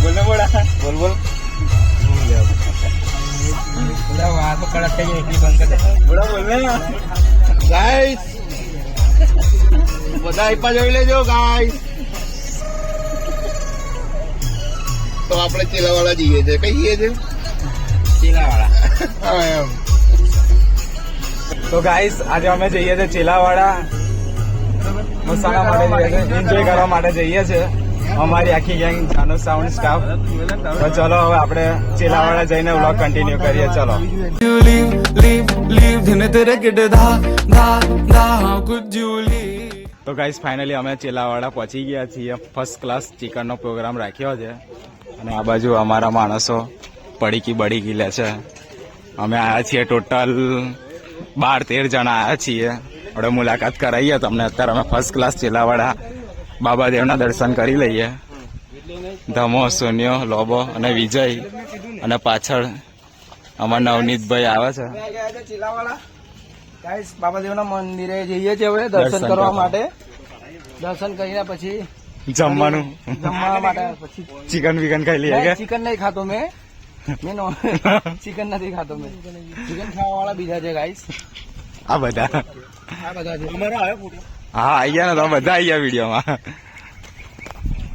બોલને બોલા બોલ બોલ. વાત કડક થઈ ગઈ એટલી બંધ કરી દે. બોલા બોલને ગાઈસ બધા આઈપા જોઈ લેજો ગાઈસ. તો આપણે ચેલાવાળા જઈએ છે. કઈ જઈએ છે? ચીલાવાળા. હા એમ. તો ગાઈસ આજે અમે જઈએ છીએ ચેલાવાડા મસાલા માટે જઈએ છીએ, એન્જોય કરવા માટે જઈએ છીએ. અમારી આખી ગેંગ જાનો સાઉન્ડ સ્ટાફ. તો ચલો હવે આપણે ચેલાવાડા જઈને વ્લોગ કન્ટિન્યુ કરીએ. ચલો. તો ગાઈસ ફાઇનલી અમે ચેલાવાડા પહોંચી ગયા છીએ. ફર્સ્ટ ક્લાસ ચિકનનો પ્રોગ્રામ રાખ્યો છે અને આ બાજુ અમારા માણસો પડીકી બડીકી લે છે. અમે આવ્યા છીએ ટોટલ 12-13 જણા આવ્યા છીએ. આપણે મુલાકાત કરાવીએ તમને. અત્યારે અમે ફર્સ્ટ ક્લાસ ચેલાવાડા બાબાદેવના દર્શન કરી લઈએ. ધમો, સોનિયો, લોબો અને વિજય અને પાછળ અમારા નવનીતભાઈ આવે છે. ચીલાવાળા ગાઈસ બાબાદેવના મંદિરે જઈએ છીએ હવે દર્શન કરવા માટે. દર્શન કરીને પછી જમવાનું જમવા માટે પછી ચિકન વિકન ખાઈ લઈએ કે ચિકન નહીં ખાતો મેં ચિકન નથી ખાતો મેં. ચિકન ખાવા વાળા બીજા છે ગાઈસ. આ બધા આ બધા છે. અમારા આવે ફોટો. હા આવી ગયા ને તો બધા આવી ગયા વિડીયોમાં.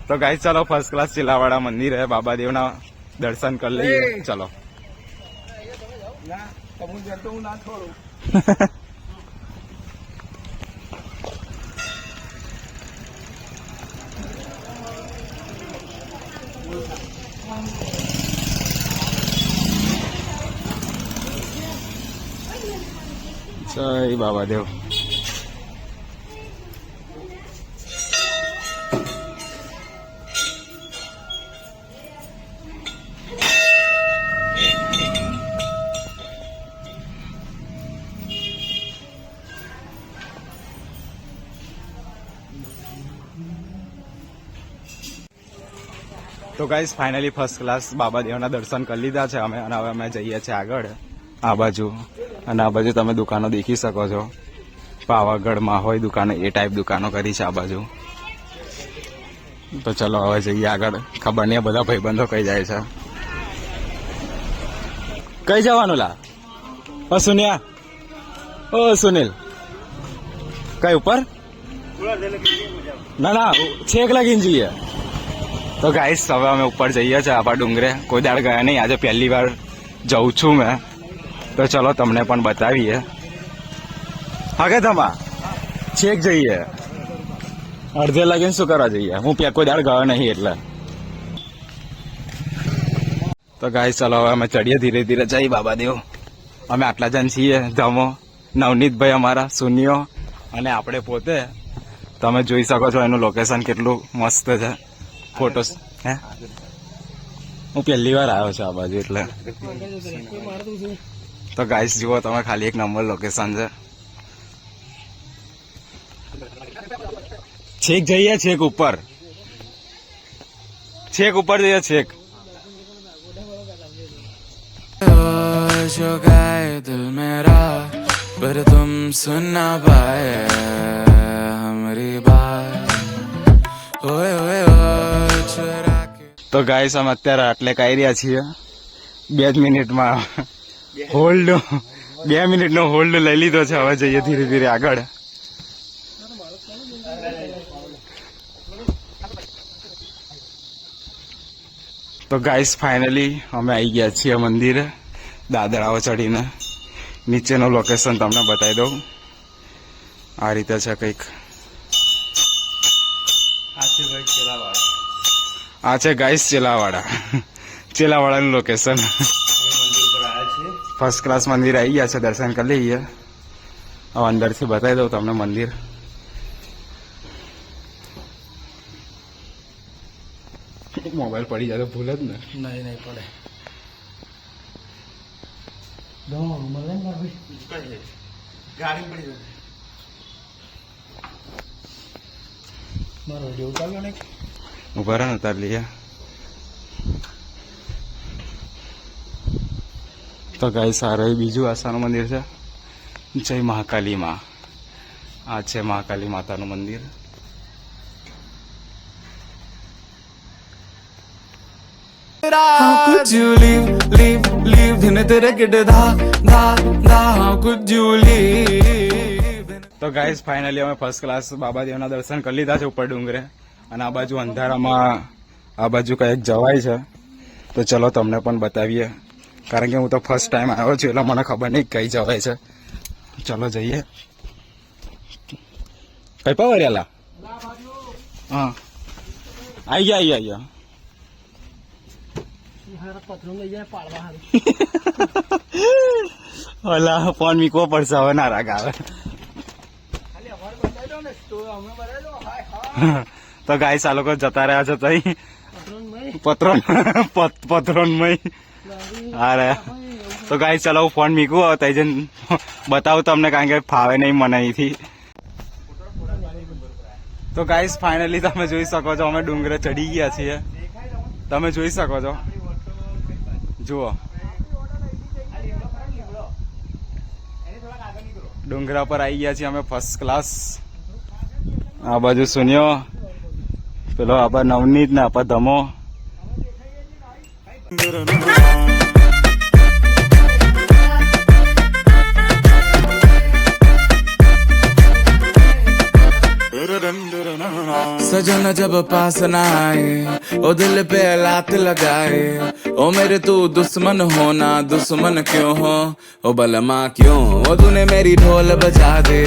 તો ગાઈસ ચાલો ફર્સ્ટ ક્લાસ ચેલાવાડા મંદિર હે, બાબાદેવના દર્શન કરી લઈએ. ચલો. ના કબૂલ કરતો હું ના છોડું. જય બાબાદેવ. તો ગાઈસ ફાઇનલી ફર્સ્ટ ક્લાસ બાબાદેવના દર્શન કરી લીધા છે અમે અને હવે અમે જઈએ છીએ આગળ આ બાજુ. અને આ બાજુ તમે દુકાનો દેખી શકો છો. પાવાગઢમાં હોય દુકાનો એ ટાઈપ દુકાનો કરી છે આ બાજુ. તો ચલો હવે જઈએ આગળ. ખબર નહીં બધા ભાઈબંધો કઈ જાય છે. કઈ જવાનું લા? ઓ સુનિયા, ઓ સુનિલ, કઈ ઉપર? ના ના છેક લગીને જઈએ. તો ગાઈસ હવે અમે ઉપર જઈએ છીએ આપણા ડુંગરે. કોઈ દાડ ગયા નહીં, આજે પહેલી વાર જઉં છું મેં. તો ચલો તમને પણ બતાવીએ. હા કે તમા છેક જઈએ. અડધે લાગીને શું કરવા જઈએ? હું કોઈ દાડ ગયો નહીં એટલે. તો ગાઈસ ચલો હવે અમે ચડીએ ધીરે ધીરે. જય બાબાદેવ. અમે આટલા જણ છીએ. ધમો, નવનીતભાઈ અમારા, સુનિયો અને આપણે પોતે. તમે જોઈ શકો છો એનું લોકેશન કેટલું મસ્ત છે. ફોટોસ હે હું પહેલી વાર આવ્યો છું આ બાજુ એટલે. તો ગાઈસ જુઓ તમે ખાલી એક નંબર લોકેશન છે. છેક જઈએ, છેક ઉપર, છેક ઉપર જઈએ, છેક. जो गाए दिल मेरा पर तुम सुन ना पाए हमारी बात ओए ओए चुरा के. તો ગાઈસ અમે અત્યારે આટલે કાઈ રહ્યા છીએ. 2 મિનિટમાં હોલ્ડ, 2 મિનિટનો હોલ્ડ લઈ લીધો છે. હવે જઈએ ધીરે ધીરે આગળ. તો ગાઈસ ફાઇનલી અમે આવી ગયા છીએ મંદિરે. દાદરાઓ ચડીને નીચેનું લોકેશન તમને બતાવી દઉં. આ રીતે છે કંઈક. આ છે ગાઈસ ચેલાવાડા. ચેલાવાડાનું લોકેશન. ફર્સ્ટ ક્લાસ મંદિર આવી ગયા છે. દર્શન કરી લઈએ. હવે અંદરથી બતાવી દઉં તમને મંદિર. મોબાઈલ પડી જાય તો ભૂલ જ ને. નહીં નહીં પડે. ગાડી પડી જશે. મારો વિડીયો ઉતારલો ને. ઉભા રહે ને ઉતાર લઈએ. તો ગાઈસ આ રહ્યું બીજું આસ્થાનું મંદિર છે. જય મહાકાલી માં. આ છે મહાકાલી માતાનું મંદિર. How could you leave दिन तेरे किड धा धा धा How could you leave તો ગાઈસ ફાઇનલી અમે ફર્સ્ટ ક્લાસ બાબાદેવના દર્શન કરી લીધા છે ઉપર ડુંગરે, અને આ બાજુ અંધારામાં આ બાજુ કંઈક જવાય છે. તો ચલો તમને પણ બતાવીએ, કારણ કે હું તો ફર્સ્ટ ટાઈમ આવ્યો છું એટલે મને ખબર નહીં કઈ જવાય છે. ચલો જઈએ. કઈ પા વળ્યાલા? હા આવી ગયા. ઓલા ફોન મીકવો પડશે હવે, ના રાગ આવે. તો ગાઈસ આ લોકો જતા રહ્યા છે તઈ પત્રોનમય. અરે તો ગાઈસ ચાલો હું ફોન મીકું, તઈ જઈને બતાવું તમને, કારણ કે ફાવે નહીં મને અહીંથી. તો ગાઈસ ફાઇનલી તમે જોઈ શકો છો અમે ડુંગરે ચડી ગયા છીએ. તમે જોઈ શકો છો, જુઓ ડુંગરા પર આવી ગયા છીએ અમે ફર્સ્ટ ક્લાસ. આ બાજુ સુન્યો, પેલો આપા નવનીત ને આપા ધમો. सजन जब पास न आए ओ दिल पे लात लगाए ओ मेरे तू दुश्मन होना दुश्मन क्यों हो ओ बलमा क्यों ओ तूने मेरी ढोल बजा दे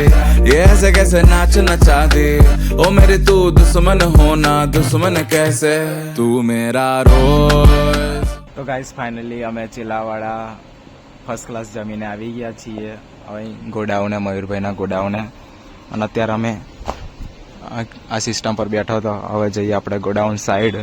ये ऐसे कैसे नाच नचा दे ओ मेरे तू दुश्मन होना दुश्मन कैसे तू मेरा रोज. તો ગાઈસ ફાઇનલી અમે ચેલાવાડા ફર્સ્ટ ક્લાસ જમીને આવી ગયા છીએ હવે ગોડાઉને, મયુરભાઈના ગોડાઉને. અને અત્યારે અમે આ સિસ્ટમ પર બેઠો હતો. હવે જઈએ આપણે ગોડાઉન સાઈડ.